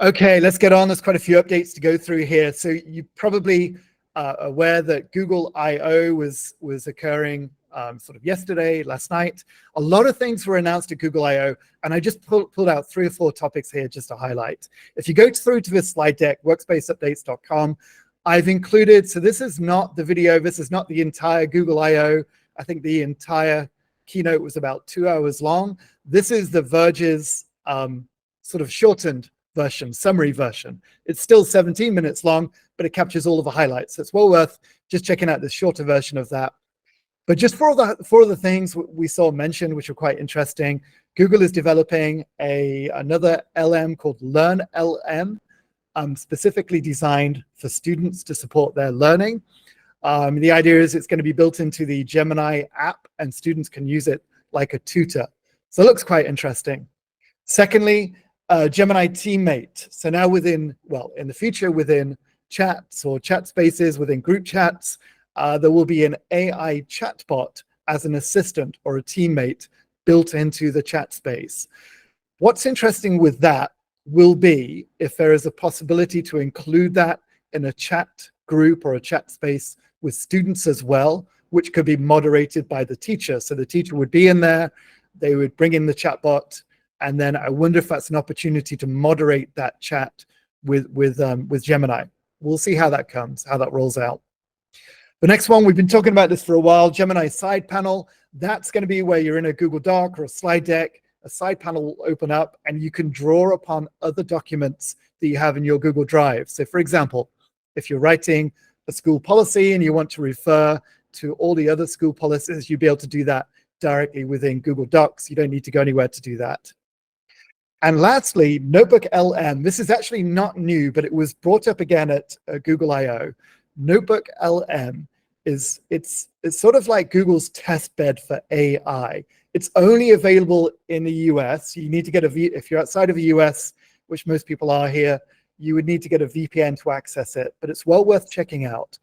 Okay, let's get on. There's quite a few updates to go through here. So you probably aware that Google I/O was occurring sort of yesterday, last night. A lot of things were announced at Google I/O, and I just pulled out 3 or 4 topics here just to highlight. If you go through to this slide deck, workspaceupdates.com, I've included, so this is not the video, this is not the entire Google I/O. I think the entire keynote was about 2 hours long. This is The Verge's sort of shortened version, summary version. It's still 17 minutes long, but it captures all of the highlights. So it's well worth just checking out the shorter version of that. But just for the things we saw mentioned, which are quite interesting, Google is developing another LM called Learn LM, specifically designed for students to support their learning. The idea is it's going to be built into the Gemini app, and students can use it like a tutor. So it looks quite interesting. Secondly, Gemini Teammate. So now in the future, within chats or chat spaces, within group chats, there will be an AI chatbot as an assistant or a teammate built into the chat space. What's interesting with that will be if there is a possibility to include that in a chat group or a chat space with students as well, which could be moderated by the teacher. So the teacher would be in there, they would bring in the chatbot, and then I wonder if that's an opportunity to moderate that chat with Gemini. We'll see how that comes, how that rolls out. The next one, we've been talking about this for a while, Gemini side panel. That's going to be where you're in a Google Doc or a slide deck. A side panel will open up and you can draw upon other documents that you have in your Google Drive. So for example, if you're writing a school policy and you want to refer to all the other school policies, you'll be able to do that directly within Google Docs. You don't need to go anywhere to do that. And lastly, Notebook LM. This is actually not new, but it was brought up again at Google I/O. Notebook LM it's sort of like Google's test bed for AI. It's only available in the US. You need to get if you're outside of the US, which most people are here, you would need to get a VPN to access it, but it's well worth checking out.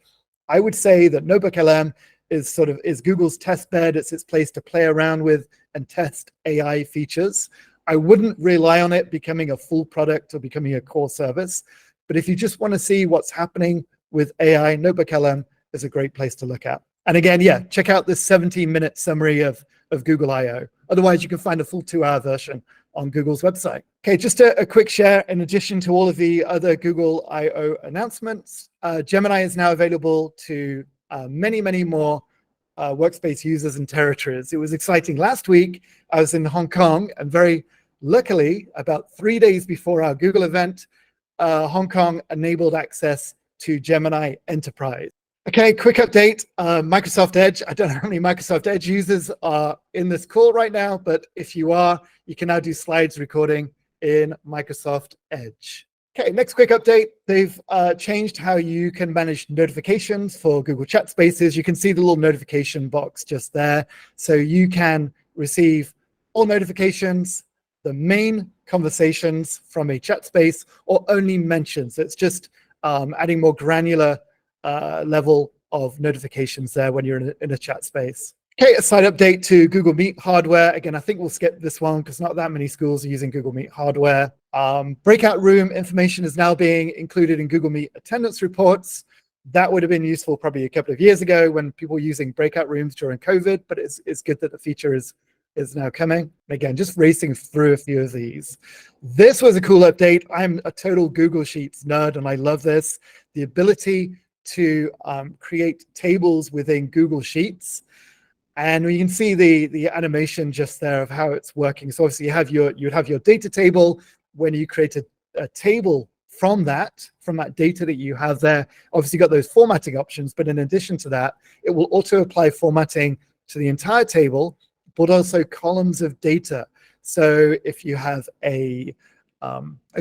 I would say that Notebook LM is Google's test bed. It's its place to play around with and test AI features. I wouldn't rely on it becoming a full product or becoming a core service. But if you just want to see what's happening with AI, Notebook LM is a great place to look at. And again, yeah, check out this 17-minute summary of Google I/O. Otherwise, you can find a full 2-hour version on Google's website. Okay, just a quick share. In addition to all of the other Google I/O announcements, Gemini is now available to many, many more Workspace users and territories. It was exciting. Last week, I was in Hong Kong, and very luckily, about 3 days before our Google event, Hong Kong enabled access to Gemini Enterprise. Okay, quick update. Microsoft Edge. I don't know how many Microsoft Edge users are in this call right now, but if you are, you can now do slides recording in Microsoft Edge. Okay, next quick update. They've changed how you can manage notifications for Google Chat Spaces. You can see the little notification box just there. So you can receive all notifications, the main conversations from a chat space, or only mentions. It's just adding more granular level of notifications there when you're in a chat space. Okay, a side update to Google Meet hardware. Again, I think we'll skip this one because not that many schools are using Google Meet hardware. Breakout room information is now being included in Google Meet attendance reports. That would have been useful probably a couple of years ago when people were using breakout rooms during COVID, but it's good that the feature is now coming. Again, just racing through a few of these. This was a cool update. I'm a total Google Sheets nerd, and I love this. The ability to create tables within Google Sheets. And you can see the animation just there of how it's working. So obviously you'd have your data table. When you create a table from that data that you have there, obviously got those formatting options, but in addition to that, it will auto apply formatting to the entire table, but also columns of data. So if you have a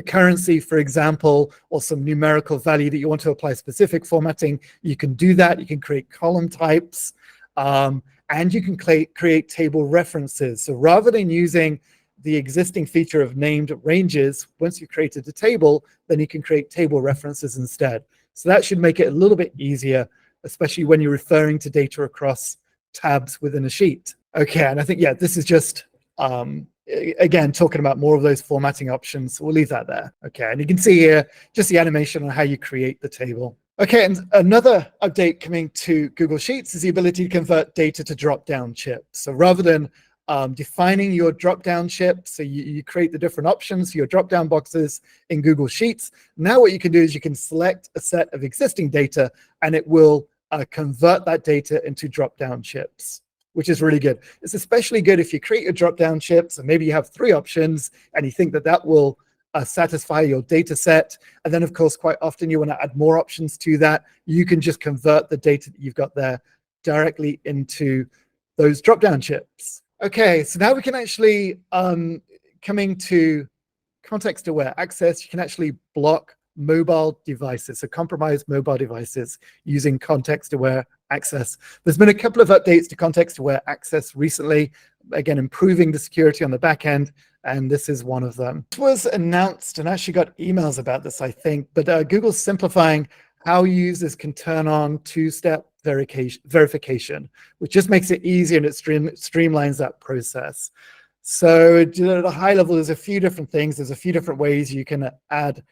currency, for example, or some numerical value that you want to apply specific formatting, you can do that. You can create column types, and you can create table references. So rather than using the existing feature of named ranges, once you've created a table, then you can create table references instead. So that should make it a little bit easier, especially when you're referring to data across tabs within a sheet. Okay, and I think, yeah, this is just again, talking about more of those formatting options. We'll leave that there. Okay, and you can see here just the animation on how you create the table. Okay, and another update coming to Google Sheets is the ability to convert data to drop-down chips. So rather than defining your drop-down chip, so you create the different options for your drop-down boxes in Google Sheets, now what you can do is you can select a set of existing data, and it will convert that data into drop-down chips, which is really good. It's especially good if you create your drop-down chips, and maybe you have 3 options, and you think that that will satisfy your data set. And then, of course, quite often you want to add more options to that. You can just convert the data that you've got there directly into those drop-down chips. Okay, so now we can actually, coming to context-aware access, you can actually block mobile devices, so compromised mobile devices using context-aware access. There's been a couple of updates to context-aware access recently, again, improving the security on the back end, and this is one of them. It was announced, and I actually got emails about this, I think, but Google's simplifying how users can turn on two-step verification, which just makes it easier and it streamlines that process. So at a high level, there's a few different things. There's a few different ways you can add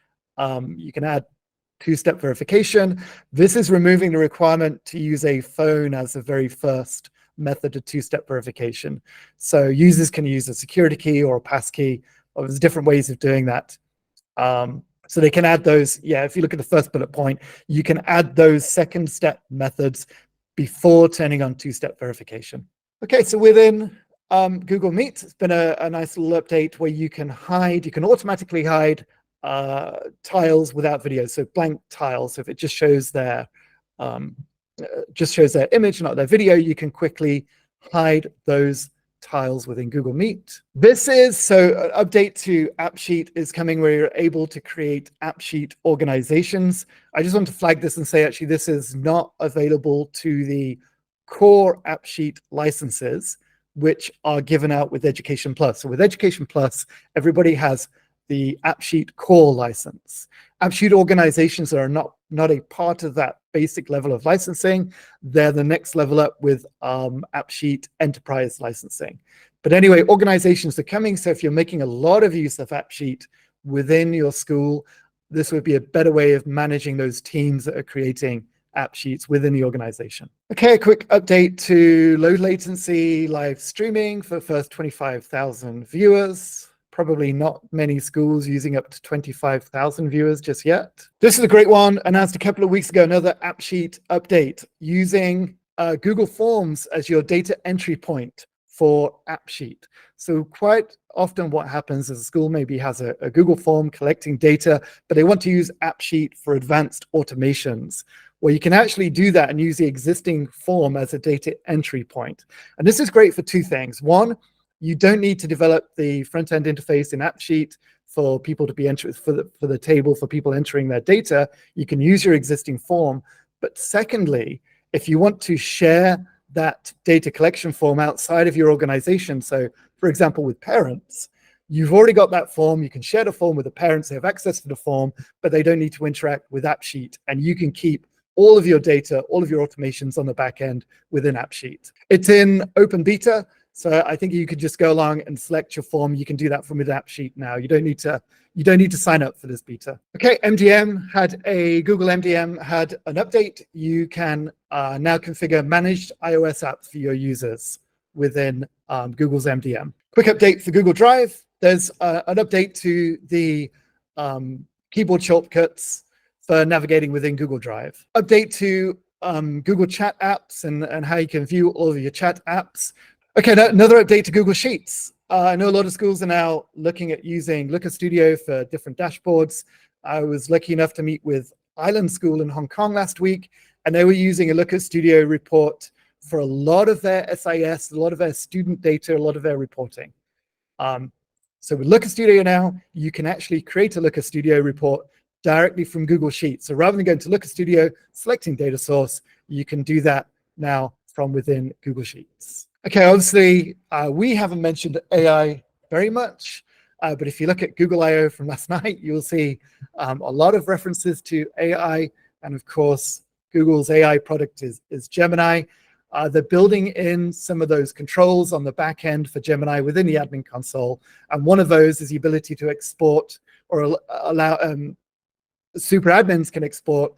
two-step verification. This is removing the requirement to use a phone as the very first method of two-step verification. So users can use a security key or a passkey, or there's different ways of doing that. So they can add those, yeah, if you look at the first bullet point, you can add those second step methods before turning on two-step verification. Okay, so within Google Meet, it's been a nice little update where you can automatically hide tiles without video, so blank tiles. So if it just shows their image, not their video, you can quickly hide those tiles within Google Meet. This is, so an update to AppSheet is coming where you're able to create AppSheet organizations. I just want to flag this and say, actually, this is not available to the core AppSheet licenses, which are given out with Education Plus. So with Education Plus, everybody has the AppSheet core license. AppSheet organizations are not a part of that basic level of licensing. They're the next level up with AppSheet enterprise licensing. But anyway, organizations are coming. So if you're making a lot of use of AppSheet within your school, this would be a better way of managing those teams that are creating app sheets within the organization. Okay, a quick update to low latency live streaming for the first 25,000 viewers. Probably not many schools using up to 25,000 viewers just yet. This is a great one, announced a couple of weeks ago, another AppSheet update using Google Forms as your data entry point for AppSheet. So quite often what happens is a school maybe has a Google form collecting data, but they want to use AppSheet for advanced automations, where you can actually do that and use the existing form as a data entry point. And this is great for two things. One, you don't need to develop the front-end interface in AppSheet for people to be entered for the table for people entering their data. You can use your existing form. But secondly, if you want to share that data collection form outside of your organization, so for example, with parents, you've already got that form. You can share the form with the parents. They have access to the form, but they don't need to interact with AppSheet. And you can keep all of your data, all of your automations on the back end within AppSheet. It's in open beta. So I think you could just go along and select your form. You can do that from within AppSheet now. You don't need to sign up for this beta. Okay, Google MDM had an update. You can now configure managed iOS apps for your users within Google's MDM. Quick update for Google Drive. There's an update to the keyboard shortcuts for navigating within Google Drive. Update to Google Chat apps and how you can view all of your chat apps. Okay, another update to Google Sheets. I know a lot of schools are now looking at using Looker Studio for different dashboards. I was lucky enough to meet with Island School in Hong Kong last week, and they were using a Looker Studio report for a lot of their SIS, a lot of their student data, a lot of their reporting. So with Looker Studio now, you can actually create a Looker Studio report directly from Google Sheets. So rather than going to Looker Studio, selecting data source, you can do that now from within Google Sheets. Okay, obviously, we haven't mentioned AI very much, but if you look at Google I/O from last night, you'll see a lot of references to AI. And of course, Google's AI product is Gemini. They're building in some of those controls on the back end for Gemini within the admin console. And one of those is the ability to export or allow super admins can export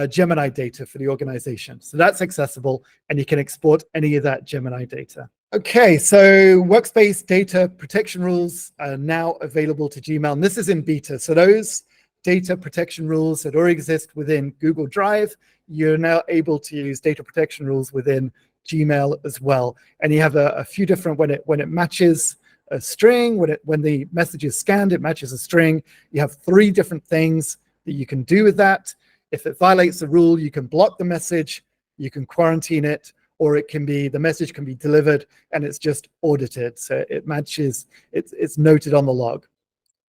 Gemini data for the organization. So that's accessible, and you can export any of that Gemini data. Okay, so Workspace data protection rules are now available to Gmail, and this is in beta. So those data protection rules that already exist within Google Drive, you're now able to use data protection rules within Gmail as well. And you have a few different, when it matches a string, when the message is scanned, it matches a string. You have 3 different things that you can do with that. If it violates the rule, you can block the message, you can quarantine it, or it can be, the message can be delivered and it's just audited. So it matches, it's noted on the log.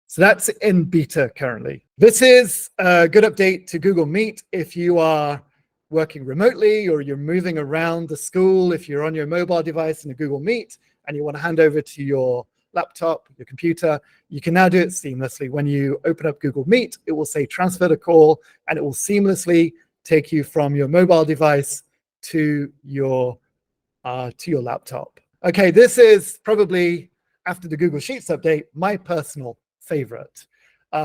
So that's in beta currently. This is a good update to Google Meet if you are working remotely or you're moving around the school, if you're on your mobile device in a Google Meet and you want to hand over to your laptop, your computer, you can now do it seamlessly. When you open up Google Meet, it will say transfer the call, and it will seamlessly take you from your mobile device to your laptop. Okay, this is probably, after the Google Sheets update, my personal favorite.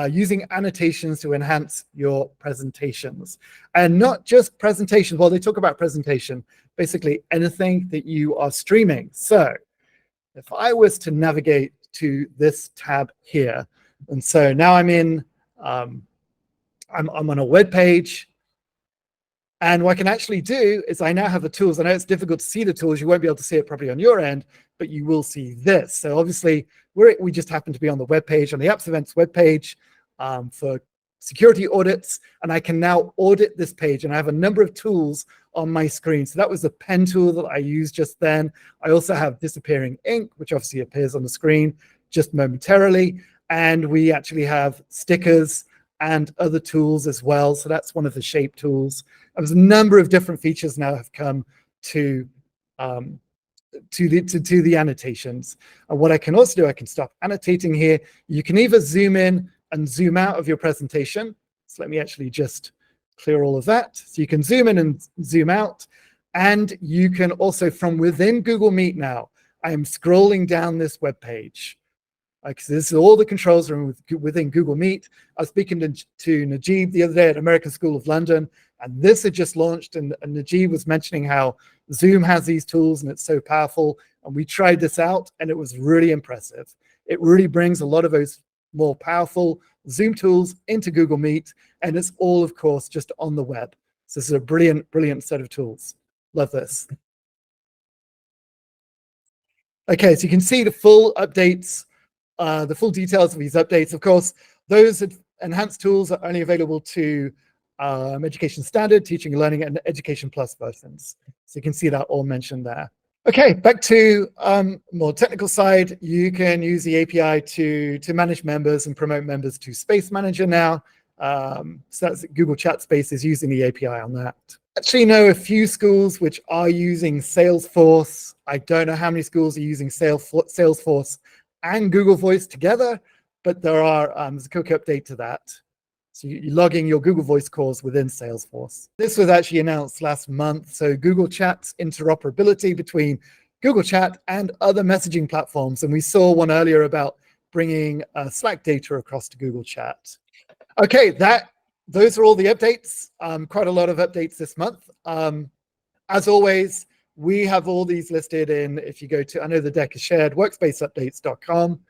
Using annotations to enhance your presentations. And not just presentations, well, they talk about presentation, basically anything that you are streaming. So if I was to navigate to this tab here, and so now I'm in, I'm on a web page, and what I can actually do is I now have the tools. I know it's difficult to see the tools. You won't be able to see it properly on your end, but you will see this. So obviously, we just happen to be on the web page, on the Apps Events web page for security audits, and I can now audit this page, and I have a number of tools on my screen. So that was the pen tool that I used just then. I also have disappearing ink, which obviously appears on the screen just momentarily, and we actually have stickers and other tools as well. So that's one of the shape tools. There's a number of different features now have come to the annotations. And what I can also do, I can stop annotating here. You can either zoom in and zoom out of your presentation. So let me actually just clear all of that. So you can zoom in and zoom out. And you can also, from within Google Meet now, I am scrolling down this web page. This is all the controls are within Google Meet. I was speaking to Najib the other day at American School of London, and this had just launched, and Najib was mentioning how Zoom has these tools and it's so powerful. And we tried this out and it was really impressive. It really brings a lot of those more powerful Zoom tools into Google Meet, and it's all, of course, just on the web. So this is a brilliant, brilliant set of tools. Love this. Okay, so you can see the full updates, the full details of these updates. Of course, those enhanced tools are only available to Education Standard, Teaching and Learning, and Education Plus versions. So you can see that all mentioned there. Okay, back to more technical side. You can use the API to manage members and promote members to Space Manager now. So that's Google Chat Space is using the API on that. Actually know a few schools which are using Salesforce. I don't know how many schools are using Salesforce and Google Voice together, but there's a quick update to that. So you're logging your Google Voice calls within Salesforce. This was actually announced last month. So Google Chat's interoperability between Google Chat and other messaging platforms. And we saw one earlier about bringing Slack data across to Google Chat. Okay, those are all the updates. Quite a lot of updates this month. As always, we have all these listed in, if you go to, I know the deck is shared, workspaceupdates.com.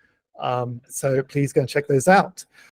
So please go and check those out.